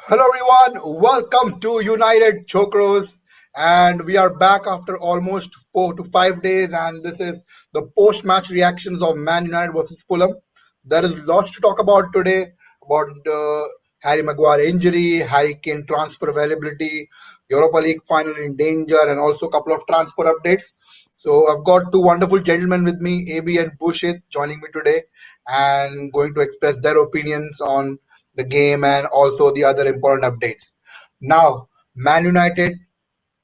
Hello, everyone. Welcome to United Chokros, and we are back after almost 4 to 5 days. And this is the post-match reactions of Man United versus Fulham. There is lots to talk about today about the Harry Maguire injury, Harry Kane transfer availability, Europa League final in danger, and also a couple of transfer updates. So I've got two wonderful gentlemen with me, AB and Bushit, joining me today, and going to express their opinions on the game and also the other important updates. Now, Man United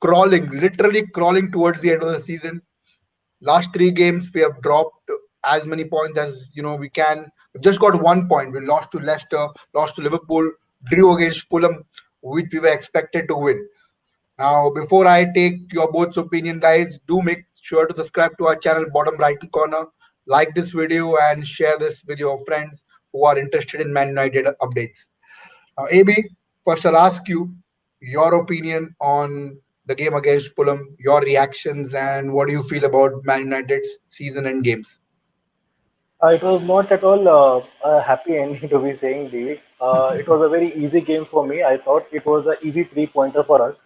literally crawling towards the end of the season. Last three games we have dropped as many points as we can. We've just got 1 point. We lost to Leicester, lost to Liverpool, drew against Fulham, which we were expected to win. Now, before I take your both's opinion, guys, do make sure to subscribe to our channel, bottom right corner, like this video, and share this with your friends who are interested in Man United updates. Now, AB, first I'll ask you your opinion on the game against Fulham, your reactions, and what do you feel about Man United's season and games? It was not at all a happy ending to be saying, Devi. It was a very easy game for me. I thought it was an easy three-pointer for us.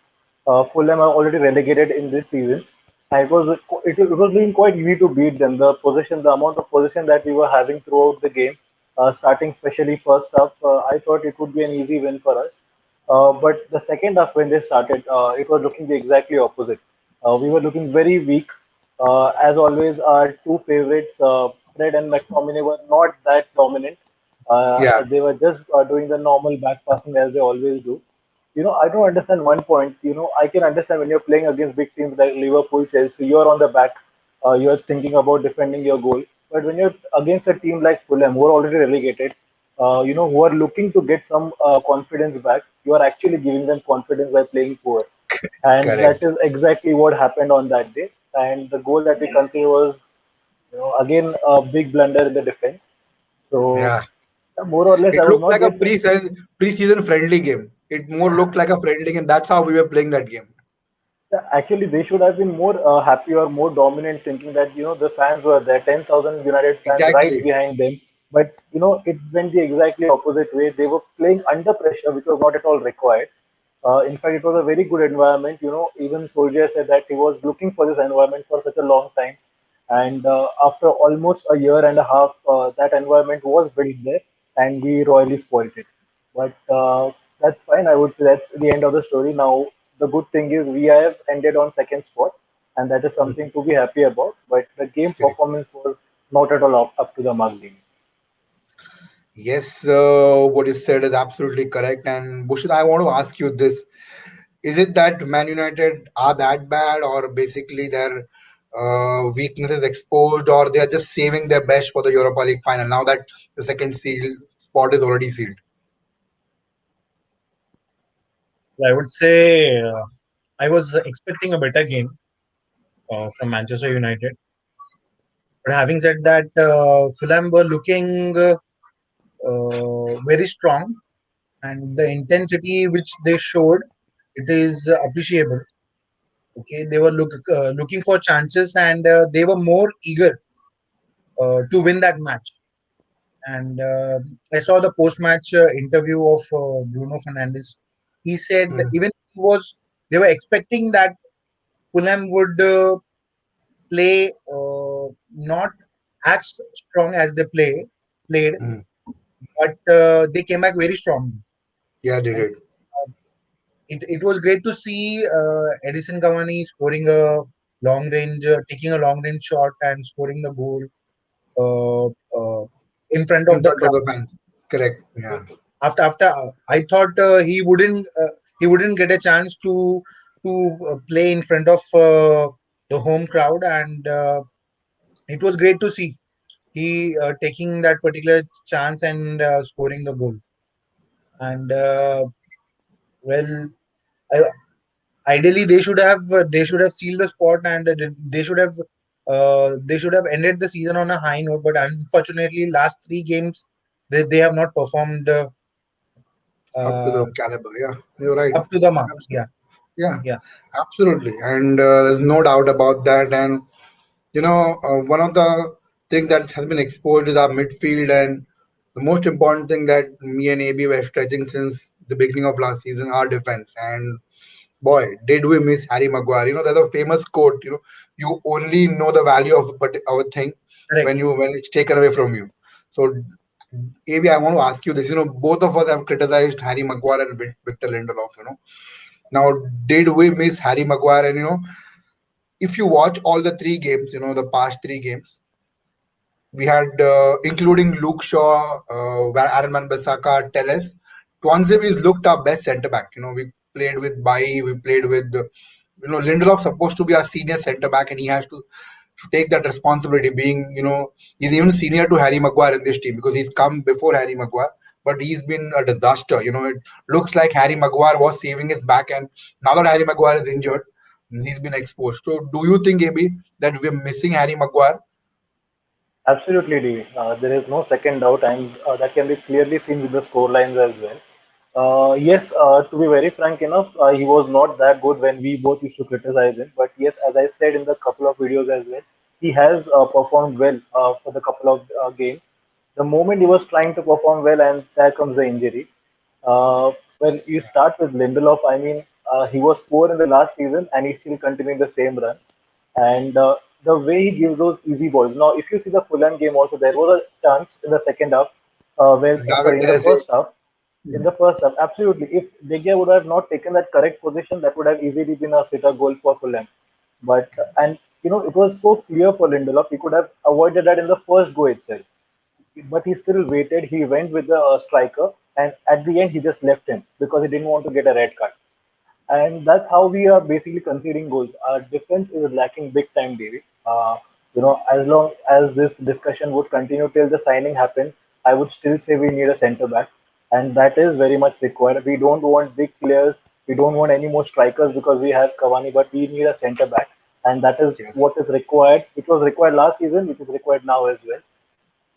Fulham are already relegated in this season. And it was being quite easy to beat them. The amount of possession that we were having throughout the game, starting especially first half, I thought it would be an easy win for us. But the second half, when they started, it was looking the exactly opposite. We were looking very weak. As always, our two favorites, Fred and McTominay, were not that dominant. Yeah, They were just doing the normal back passing as they always do. I don't understand one point. I can understand when you're playing against big teams like Liverpool, Chelsea, you're on the back, you're thinking about defending your goal. But when you're against a team like Fulham, who are already relegated, who are looking to get some confidence back, you are actually giving them confidence by playing poor. And that correct. is exactly what happened on that day. And the goal that we conceded was, again, a big blunder in the defense. So, Yeah, more or less, it I was looked not like a yet. preseason friendly game. It more looked like a friendly game. That's how we were playing that game. Actually, they should have been more happy or more dominant, thinking that the fans were there, 10,000 United fans right Exactly. behind them. But it went the exactly opposite way. They were playing under pressure, which was not at all required. In fact, it was a very good environment. Even Solskjaer said that he was looking for this environment for such a long time, and after almost a year and a half, that environment was built there, and we royally spoiled it. But that's fine. I would say that's the end of the story. Now, the good thing is we have ended on second spot, and that is something to be happy about. But the game Correct. performance was not at all up to the mark. Game. Yes, what you said is absolutely correct. And Bushit, I want to ask you this. Is it that Man United are that bad, or basically their weaknesses exposed, or they are just saving their best for the Europa League final now that the second spot is already sealed? I would say I was expecting a better game from Manchester United. But having said that, Fulham were looking very strong, and the intensity which they showed, it is appreciable. Okay, they were looking for chances, and they were more eager to win that match. And I saw the post-match interview of Bruno Fernandes. He said Mm, even they were expecting that Fulham would play not as strong as they played, mm. but they came back very strongly. Yeah, they And did. it was great to see Edison Cavani scoring a taking a long range shot and scoring the goal uh, uh, in front In of the front of crowd. the fans. Correct. Okay. Yeah. After I thought he wouldn't get a chance to play in front of the home crowd, and it was great to see he taking that particular chance and scoring the goal. And well, I, ideally they should have sealed the spot, and they should have ended the season on a high note. But unfortunately, last three games they have not performed Up to uh, the caliber. Yeah, you're right. up to the mark. Yeah, Absolutely. Yeah, yeah. absolutely. And there's no doubt about that. And one of the things that has been exposed is our midfield, and the most important thing that me and AB were stretching since the beginning of last season, our defense. And boy, did we miss Harry Maguire. There's a famous quote, you only know the value of a thing Correct. when it's taken away from you. So, AB, I want to ask you this. Both of us have criticized Harry Maguire and Victor Lindelof. Now, did we miss Harry Maguire? And if you watch all the three games, the past three games, we had, including Luke Shaw, Aaron Wan-Bissaka, Telles. Tuanzebe's looked our best centre back. We played with Bai, we played with, Lindelof supposed to be our senior centre back, and he has to take that responsibility. Being, he's even senior to Harry Maguire in this team because he's come before Harry Maguire. But he's been a disaster. It looks like Harry Maguire was saving his back, and now that Harry Maguire is injured, he's been exposed. So, do you think, AB, that we're missing Harry Maguire? Absolutely, Devi. There is no second doubt, and that can be clearly seen with the score lines as well. Yes, to be very frank enough, he was not that good when we both used to criticize him. But yes, as I said in the couple of videos as well, he has performed well for the couple of games. The moment he was trying to perform well, and there comes the injury. When you start with Lindelof, I mean, he was poor in the last season, and he's still continuing the same run. And the way he gives those easy balls. Now, if you see the Fulham game, also there was a chance in the second half, David in the Telles. first half. In the first half, absolutely. If De Gea would have not taken that correct position, that would have easily been a sitter goal for Fulham. But and it was so clear for Lindelof, he could have avoided that in the first go itself. But he still waited. He went with the striker, and at the end, he just left him because he didn't want to get a red card. And that's how we are basically conceding goals. Our defense is lacking big time, David. As long as this discussion would continue till the signing happens, I would still say we need a centre back, and that is very much required. We don't want big players. We don't want any more strikers because we have Cavani, but we need a centre back, and that is Yes. what is required. It was required last season, which is required now as well.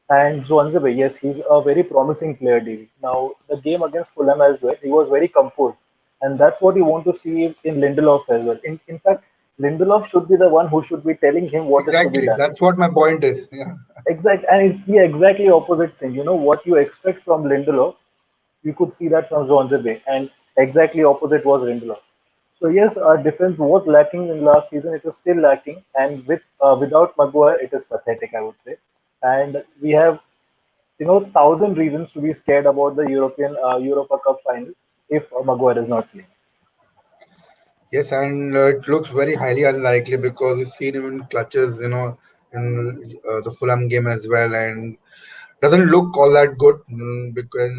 And Zwanzebe, yes, he's a very promising player, DV. Now, the game against Fulham as well, he was very composed. And that's what you want to see in Lindelof as well. In fact, Lindelof should be the one who should be telling him what is to be Exactly. done. That's what my point is. Yeah. And it's the exactly opposite thing. What you expect from Lindelof, you could see that from Zwanzebe. And exactly opposite was Lindelof. So yes, our defense was lacking in last season. It is still lacking, and without Maguire, it is pathetic, I would say. And we have thousand reasons to be scared about the European Europa Cup final if Maguire is not playing. Yes, and it looks very highly unlikely because we've seen him in clutches, in the Fulham game as well, and doesn't look all that good. Because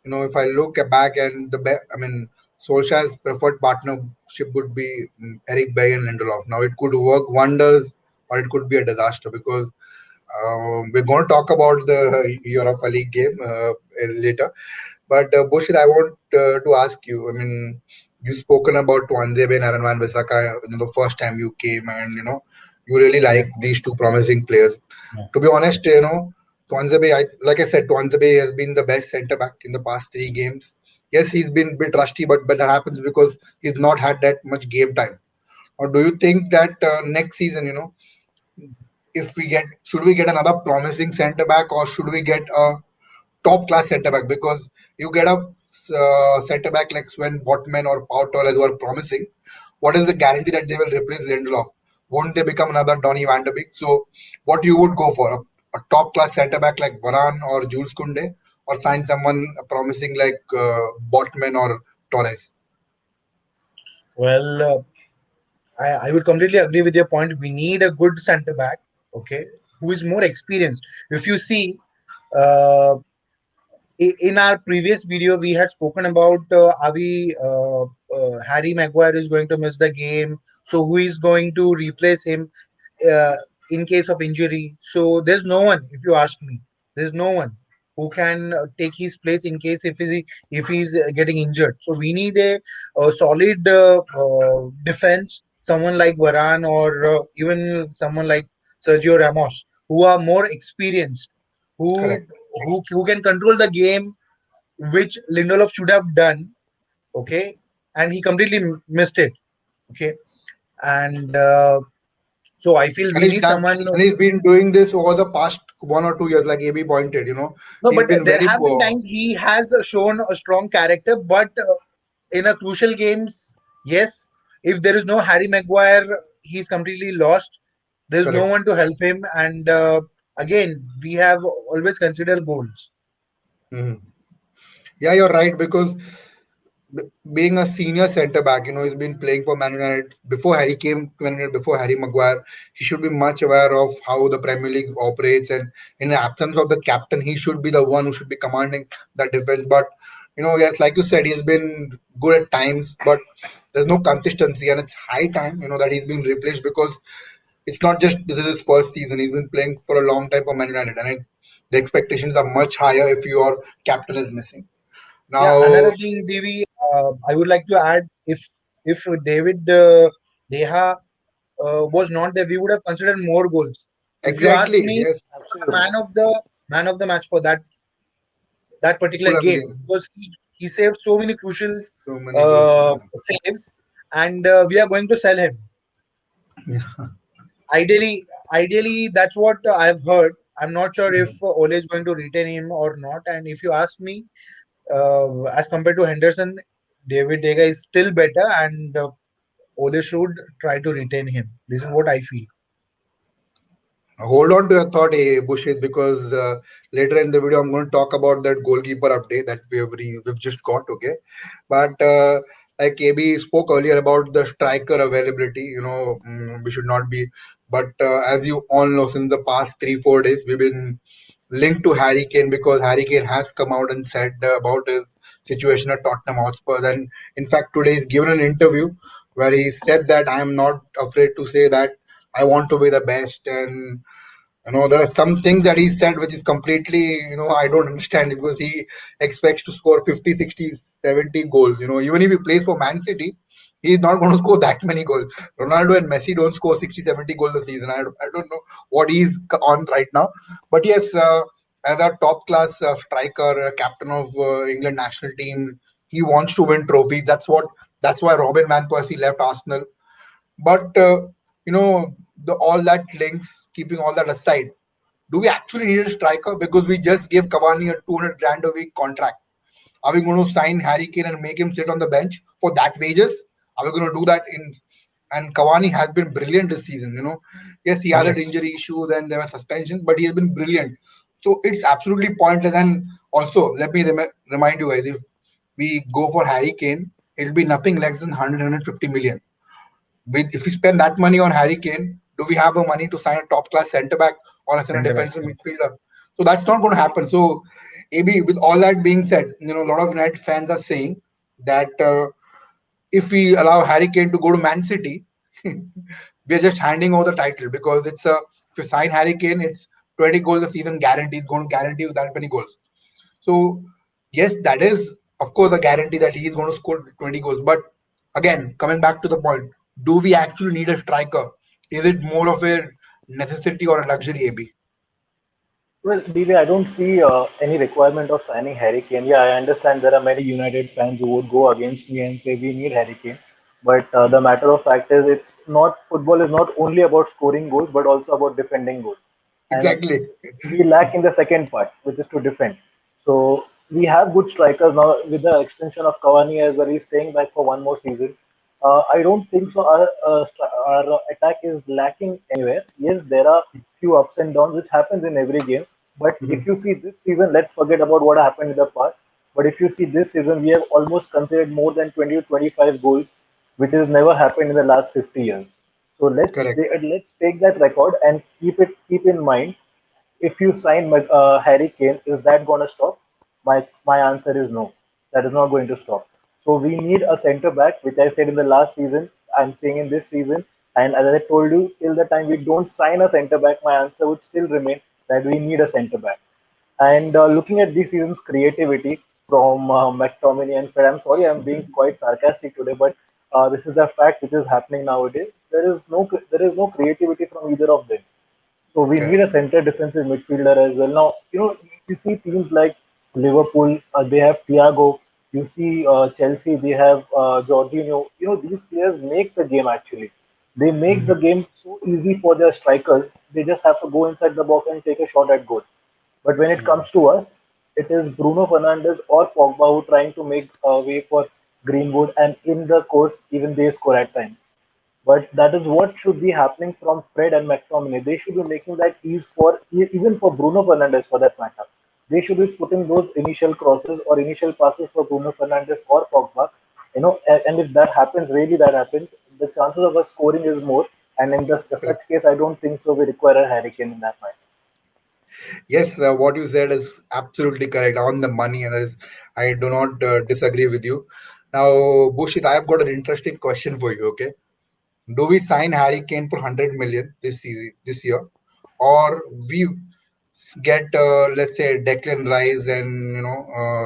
if I look back and I mean, Solskjaer's preferred partnership would be Eric Bailly and Lindelof. Now it could work wonders, or it could be a disaster because we're going to talk about the Europa League game later. But Bushit, I want to ask you. I mean, you've spoken about Tuanzebe and Aaron Wan-Bissaka the first time you came, and you really Yeah. like these two promising players. Yeah. To be honest, Tuanzebe, like I said, Tuanzebe has been the best centre back in the past three games. Yes, he's been a bit rusty, but that happens because he's not had that much game time. Or do you think that next season, if we get should we get another promising centre back, or should we get a top class centre back? Because you get a centre back like Sven Botman or Pau Torres who are promising. What is the guarantee that they will replace Lindelof? Won't they become another Donny van de Beek? So, what you would go for? A top class centre back like Varane or Jules Koundé, or sign someone promising like Botman or Torres? Well, I would completely agree with your point. We need a good center back, okay, who is more experienced. If you see, uh, in our previous video, we had spoken about Harry Maguire is going to miss the game. So who is going to replace him uh, in case of injury? So there's no one. If you ask me, there's no one who can take his place in case if he's getting injured. So we need a solid defense. Someone like Varane or even someone like Sergio Ramos, who are more experienced, who Correct. who can control the game, which Lindelof should have done. Okay, and he completely missed it. Okay, and So I feel And we he's need done, someone. and he's been doing this over the past 1 or 2 years, like AB pointed. No, He's but been there very have been poor. times he has shown a strong character, but in a crucial games, yes, if there is no Harry Maguire, he's completely lost. There's no Correct. one to help him, and again, we have always considered goals. Mhm. Yeah, you're right because being a senior centre back, he's been playing for Man United before Harry came to Man United, before Harry Maguire. He should be much aware of how the Premier League operates, and in the absence of the captain, he should be the one who should be commanding that defense. But yes, like you said, he's been good at times, but there's no consistency, and it's high time, that he's been replaced because it's not just this is his first season. He's been playing for a long time for Man United, and the expectations are much higher if your captain is missing. Yeah, Now, another thing, DV, I would like to add, if David Deha was not there, we would have considered more goals. If you ask exactly, me, yes, Absolutely. man of the match for that particular Fulham game, game. because he saved so many crucial So many goals. Yeah. saves, and we are going to sell him. Yeah. Ideally, that's what I've heard. I'm not sure if Mhm. Ole is going to retain him or not. And if you ask me, as compared to Henderson, David Dega is still better, and Ole should try to retain him. This is what I feel. Hold on to your thought, Bushit, because later in the video I'm going to talk about that goalkeeper update that we've just got. Okay, but like AB spoke earlier about the striker availability, we should not be. But as you all know, since the past 3-4 days, we've been linked to Harry Kane because Harry Kane has come out and said about his situation at Tottenham Hotspur. And in fact, today he's given an interview where he said that I am not afraid to say that I want to be the best. And there are some things that he said which is completely, I don't understand because he expects to score 50, 60, 70 goals. Even if he plays for Man City, he's not going to score that many goals. Ronaldo and Messi don't score 60, 70 goals a season. I don't know what he's on right now. But yes, as a top class striker, captain of England national team, he wants to win trophies. That's why Robin Van Persie left Arsenal. But all that links, keeping all that aside, do we actually need a striker? Because we just gave Cavani a 200 grand a week contract. Are we going to sign Harry Kane and make him sit on the bench for that wages? Are we going to do that in? And Cavani has been brilliant this season. Yes, he had Yes, injury issues and there were suspensions, but he has been brilliant. So it's absolutely pointless. And also, let me remind you guys, if we go for Harry Kane, it'll be nothing less than 100 million. If we spend that money on Harry Kane, do we have the money to sign a top class centre back or a center back. defensive midfielder? So that's not going to happen. So, AB, with all that being said, a lot of United fans are saying that if we allow Harry Kane to go to Man City, we're just handing over the title because if you sign Harry Kane, it's 20 goals a season guarantee. It's going to guarantee you that many goals. So, yes, that is, of course, a guarantee that he is going to score 20 goals. But again, coming back to the point, do we actually need a striker? Is it more of a necessity or a luxury, AB? Well, DV, I don't see any requirement of signing Harry Kane. Yeah, I understand there are many United fans who would go against me and say we need Harry Kane. But the matter of fact is, it's not football is not only about scoring goals, but also about defending goals. And Exactly. we lack in the second part, which is to defend. So we have good strikers now with the extension of Cavani as well. He's staying back for one more season. I don't think so. Our attack is lacking anywhere. Yes, there are few ups and downs, which happens in every game. But if Mhm. you see this season, let's forget about what happened in the past. But if you see this season, we have almost conceded more than 20 to 25 goals, which has never happened in the last 50 years. So Correct. let's take that record and keep in mind, if you sign Harry Kane, is that going to stop? My answer is no. That is not going to stop. So we need a centre back, which I said in the last season. I'm saying in this season, and as I told you, till the time we don't sign a centre back, my answer would still remain that we need a centre back. And looking at this season's creativity from McTominay and Fred, I'm sorry, I'm being quite sarcastic today, but this is the fact which is happening nowadays. There is no creativity from either of them. So we need Correct. a center defensive midfielder as well. Now, you see teams like Liverpool, they have Thiago. You see Chelsea, they have Jorginho. These players make the game actually. They make the Mhm. game so easy for their strikers. They just have to go inside the box and take a shot at goal. But when it Mhm. comes to us, it is Bruno Fernandes or Pogba who trying to make a way for Greenwood, and in the course, even they score at times. But that is what should be happening from Fred and McTominay. They should be making that ease for even for Bruno Fernandes for that matter. They should be putting those initial crosses or initial passes for Bruno Fernandes or Pogba. And if that happens, really that happens, the chances of us scoring is more. And in such case, I don't think so. We require a Harry Kane in that match. Yes, what you said is absolutely correct on the money, and I do not disagree with you. Now, Bushit, I have got an interesting question for you. Okay, do we sign Harry Kane for 100 million this year, or we get let's say Declan Rice and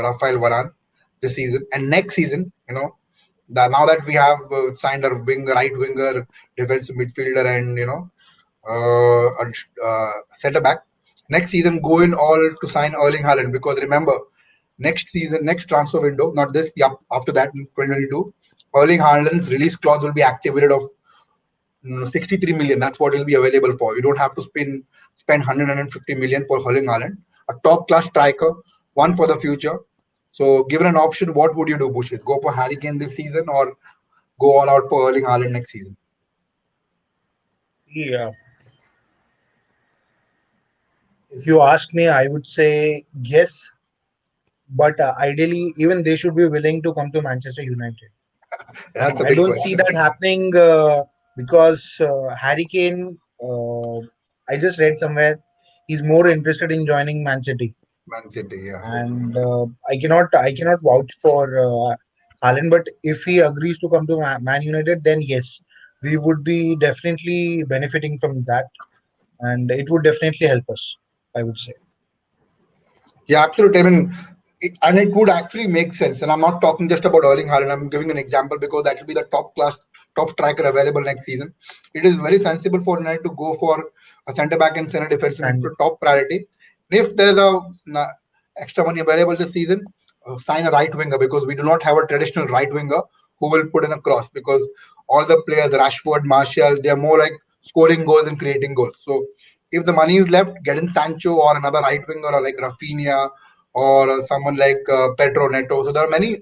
Rafael Varane this season, and next season, now that we have signed our right winger, defensive midfielder, and centre back. Next season, go in all to sign Erling Haaland, because remember, next season, next transfer window, not this, the after that in 2022, Erling Haaland's release clause will be activated of 63 million. That's what will be available for. You don't have to spend 150 million for Erling Haaland, a top class striker, one for the future. So, given an option, what would you do, Bushit? Go for Harry Kane this season or go all out for Erling Haaland next season? Yeah. If you ask me, I would say yes, but ideally, even they should be willing to come to Manchester United. That's a I big don't see question. that happening because Harry Kane. I just read somewhere he's more interested in joining Man City, Man City, yeah. and I cannot vouch for Haaland. But if he agrees to come to Man United, then yes, we would be definitely benefiting from that, and it would definitely help us. I would say. Yeah, absolutely. I mean, and it would actually make sense. And I'm not talking just about Erling Haaland. I'm giving an example because that will be the top class, top striker available next season. It is very sensible for United to go for a centre back and centre defensive And midfield top priority. If there is a extra money available this season, sign a right winger, because we do not have a traditional right winger who will put in a cross, because all the players, Rashford, Martial, they are more like scoring goals and creating goals. So if the money is left, get in Sancho or another right winger, or like Rafinha, or someone like Pedro Neto. So there are many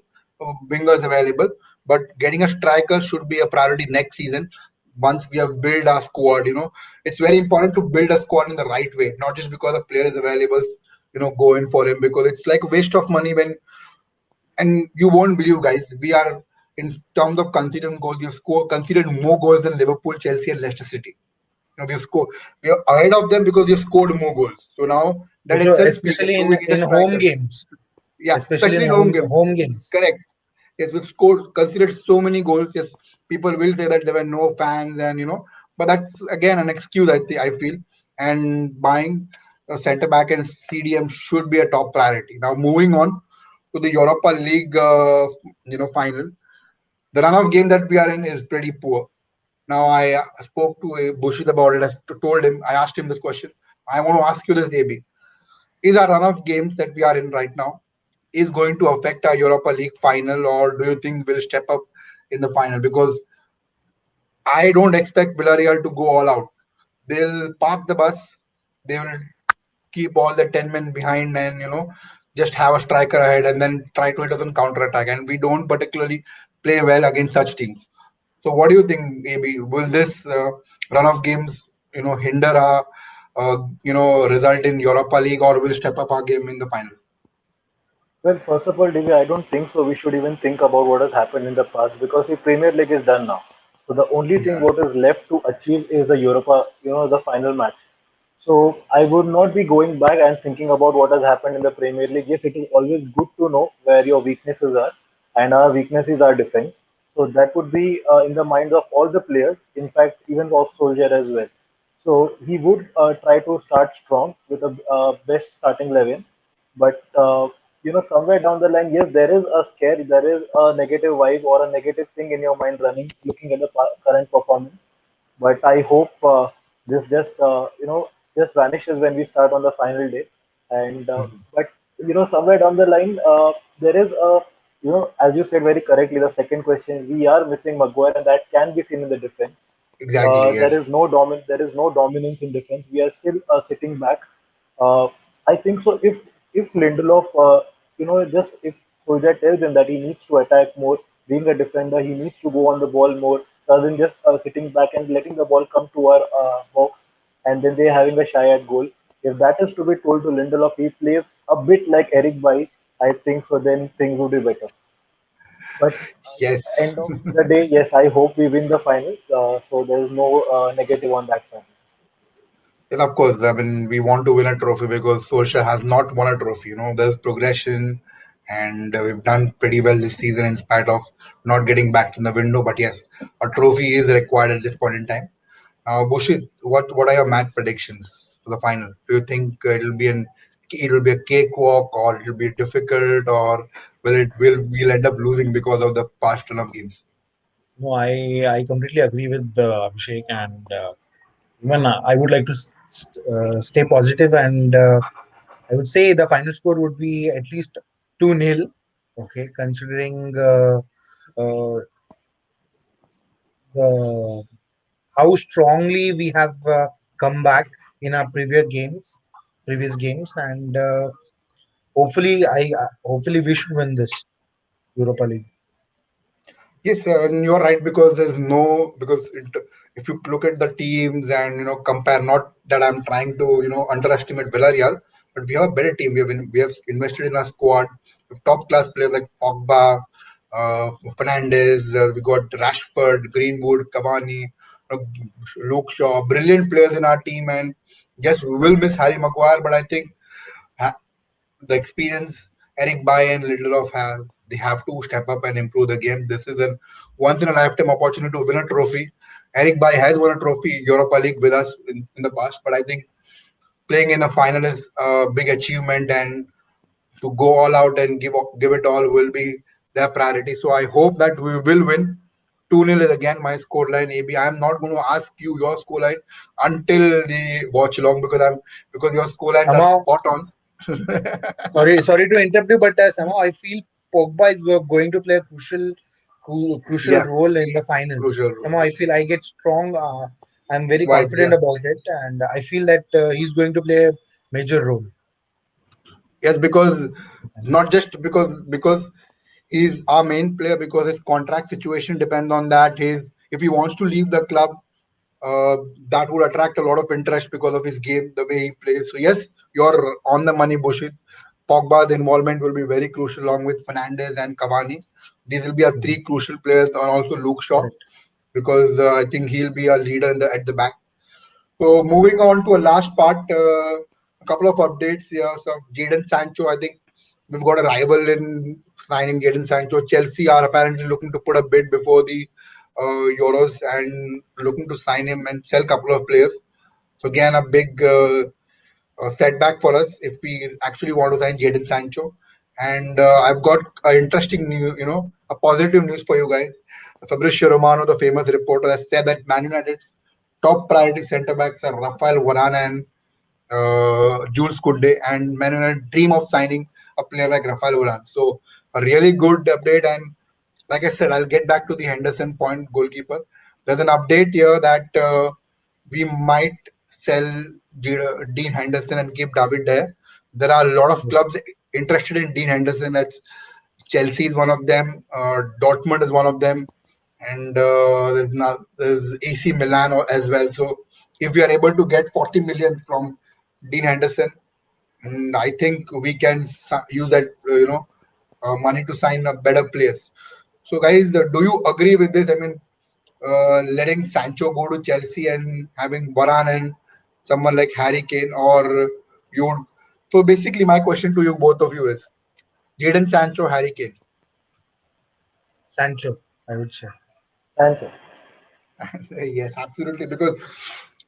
wingers available, but getting a striker should be a priority next season. Once we have built our squad, it's very important to build a squad in the right way, not just because a player is available, go in for him, because it's like a waste of money when, and you won't believe, guys, we are in terms of considering goals, we've scored considered more goals than Liverpool, Chelsea, and Leicester City. We've scored. We are ahead of them because we've scored more goals. So now that so itself speaks that especially in we need a in home striker. games, Yeah, especially in especially in home home games. home games. Correct. Yes, we've scored considered so many goals. Yes, people will say that there were no fans, and but that's again an excuse. I feel, and buying a centre back and CDM should be a top priority. Now moving on to the Europa League, final. The run of game that we are in is pretty poor. Now I spoke to Bushid about it. Told him, I asked him this question. I want to ask you this, AB. Is our run of games that we are in right now is going to affect our Europa League final, or do you think we'll step up in the final? Because I don't expect Villarreal to go all out. They'll park the bus. They will keep all the 10 men behind, and just have a striker ahead and then try to hit us on counter attack. And we don't particularly play well against such teams. So, what do you think, AB? Will this run of games, hinder our, result in Europa League, or will step up our game in the final? Well, first of all, Divya, I don't think so. We should even think about what has happened in the past because the Premier League is done now. So the only thing Yeah. what is left to achieve is the Europa, the final match. So I would not be going back and thinking about what has happened in the Premier League. Yes, it is always good to know where your weaknesses are, and our weaknesses are defense. So that would be in the minds of all the players. In fact, even of Soldier as well. So he would try to start strong with a best starting 11, but somewhere down the line, yes, there is a scare, there is a negative vibe or a negative thing in your mind running, looking at the current performance. But I hope this just vanishes when we start on the final day. And but somewhere down the line, there is a as you said very correctly, the second question, we are missing Maguire, and that can be seen in the defense. Exactly. There Yes. is no there is no dominance in defense. We are still sitting back. Uh, I think so. If Lindelof, just if Solskjaer tells him that he needs to attack more, being a defender, he needs to go on the ball more rather than just sitting back and letting the ball come to our box and then they're having a shy at goal. If that is to be told to Lindelof, he plays a bit like Eric Bailly. I think so. Then things would be better. But Yes. end of the day, yes, I hope we win the finals. So there is no negative on that front. Yes, of course. I mean, we want to win a trophy because Solskjaer has not won a trophy. There's progression, and we've done pretty well this season in spite of not getting back in the window. But yes, a trophy is required at this point in time. Bushit, what are your match predictions for the final? Do you think it will be a cakewalk, or it will be difficult, or we'll end up losing because of the past run of games? No, I completely agree with Abhishek, and even I would like to stay positive, and I would say the final score would be at least 2-0. Okay, considering the how strongly we have come back in our previous games, and hopefully we should win this Europa League. Yes, and you're right because there's no because if you look at the teams and compare, not that I'm trying to underestimate Villarreal, but we have a better team. We have invested in our squad with top class players like Pogba, Fernandez. We got Rashford, Greenwood, Cavani, Luke Shaw, brilliant players in our team. And yes, we will miss Harry Maguire, but I think the experience Eric Bailly and Lindelof has, they have to step up and improve the game. This is a once in a lifetime opportunity to win a trophy. Eric Bailly has won a trophy, Europa League, with us in the past, but I think playing in the final is a big achievement, and to go all out and give it all will be their priority. So I hope that we will win. 2-0 is again my scoreline. AB, I'm not going to ask you your scoreline until the watch along because your scorelines are Somehow, spot on. sorry to interrupt you, but somehow I feel Pogba is going to play a crucial Yeah, role in the finals. crucial Somehow role. I feel I get strong. I'm very Vibes, confident yeah. about it, and I feel that he's going to play a major role. Yes, because not just because he's our main player, because his contract situation depends on that. His If he wants to leave the club, uh, that would attract a lot of interest because of his game, the way he plays. So yes, you're on the money, Bushit. Pogba's involvement will be very crucial along with Fernandez and Cavani. These will be our Mhm. three crucial players, and also Luke Shaw, Correct. because I think he'll be a leader at the back. So moving on to a last part, a couple of updates here. So Jadon Sancho, I think we've got a rival in signing Jadon Sancho. Chelsea are apparently looking to put a bid before the Euros and looking to sign him and sell a couple of players. So again, a big setback for us if we actually want to sign Jadon Sancho. And I've got an interesting news, a positive news for you guys. Fabrizio Romano, the famous reporter, has said that Man United's top priority centre backs are Rafael Varane and Jules Koundé, and Man United dream of signing a player like Rafael Varane. So a really good update. And like I said, I'll get back to the Henderson point goalkeeper. There's an update here that we might sell Dean Henderson and keep David there. There are a lot of clubs interested in Dean Henderson. That's Chelsea is one of them. Dortmund is one of them, and there's AC Milan as well. So if we are able to get 40 million from Dean Henderson, and I think we can use that money to sign better players. So guys, do you agree with this? I mean, letting Sancho go to Chelsea and having Varane and someone like Harry Kane, or you would. So basically, my question to you, both of you, is Jadon Sancho, Harry Kane. Sancho, I would say. Sancho. Yes, absolutely. Because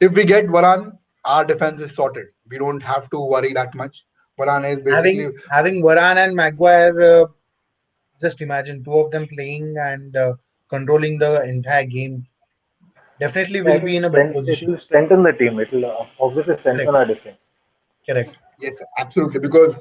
if we get Varane, our defense is sorted. We don't have to worry that much. Varane is basically Having Varane and Maguire, just imagine two of them playing and controlling the entire game. Definitely Yeah, will be in a better it position. will strengthen the team. It will obviously strengthen Correct. our defense. Correct. yes, absolutely. Because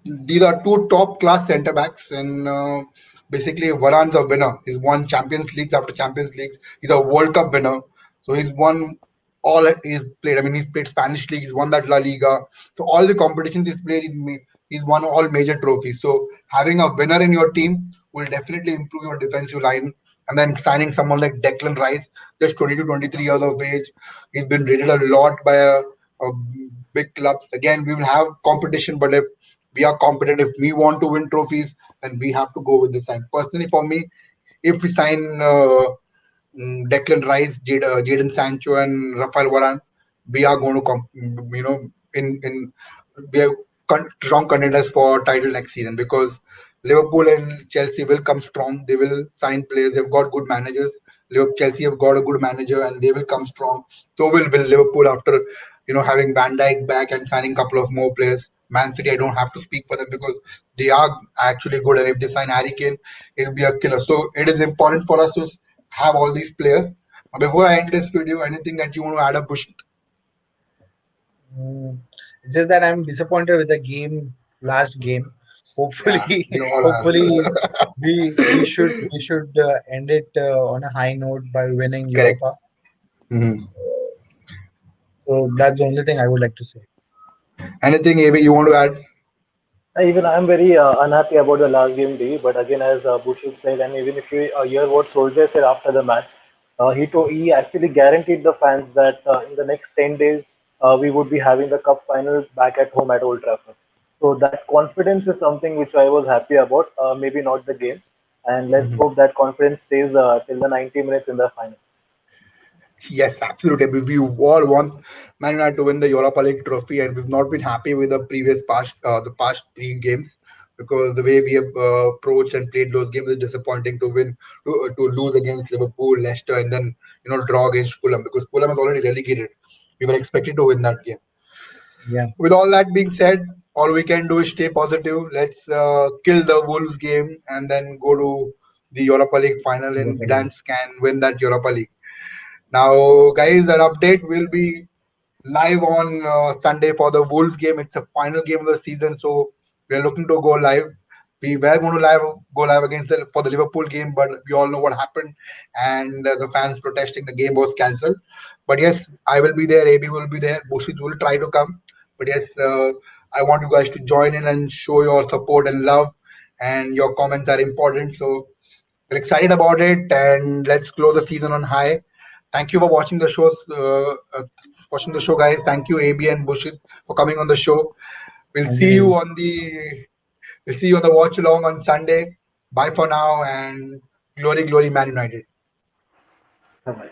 these are two top class centre backs, and basically Varane's a winner. He's won Champions Leagues after Champions Leagues. He's a World Cup winner. So he's won all he's played. I mean, he's played Spanish league. He's won that La Liga. So all the competitions he's played, he's won all major trophies. So having a winner in your team will definitely improve your defensive line. And then signing someone like Declan Rice, just 20 to 23 years of age, he's been rated a lot by a big clubs. Again, we will have competition, but if we are competent, if we want to win trophies, then we have to go with this side. Personally, for me, if we sign Declan Rice, Jadon Sancho, and Rafael Varane, we are going to, in we are strong contenders for title next season because Liverpool and Chelsea will come strong. They will sign players. They've got good managers. Chelsea have got a good manager, and they will come strong. So will Liverpool after having Van Dijk back and signing a couple of more players. Man City, I don't have to speak for them because they are actually good, and if they sign Harry Kane, it'll be a killer. So it is important for us to have all these players. Before I end this video, anything that you want to add up, Bush? Mm, it's just that I'm disappointed with the game, last game. Yeah, Hopefully, we all have. hopefully we should end it on a high note by winning Correct. Europa. Hmm. So that's the only thing I would like to say. Anything, Amy, you want to add? Even I'm very unhappy about the last game day, but again, as Bushuk said, and even if you hear what Soldier said after the match, he actually guaranteed the fans that in the next 10 days we would be having the cup final back at home at Old Trafford. So that confidence is something which I was happy about. Maybe not the game, and let's Mhm. hope that confidence stays till the 90 minutes in the final. Yes, absolutely. We all want Man United to win the Europa League trophy, and we've not been happy with the past three games because the way we have approached and played those games is disappointing. To win, to lose against Liverpool, Leicester, and then draw against Fulham because Fulham is already relegated. We were expected to win that game. Yeah, With all that being said, all we can do is stay positive. Let's kill the Wolves game and then go to the Europa League final, Europa and League. Gdansk can win that Europa League. Now, guys, an update will be live on Sunday for the Wolves game. It's a final game of the season, so we're looking to go live. We were going to go live against for the Liverpool game, but we all know what happened, and the fans protesting, the game was cancelled. But yes, I will be there. AB will be there. Bushit will try to come. But yes, I want you guys to join in and show your support and love, and your comments are important. So we're excited about it, and let's close the season on high. Thank you for watching the show, guys. Thank you, AB and Bushit, for coming on the show. We'll Thank see you you. on the we'll see you on the watch along on Sunday. Bye for now, and glory, glory, Man United. Bye-bye.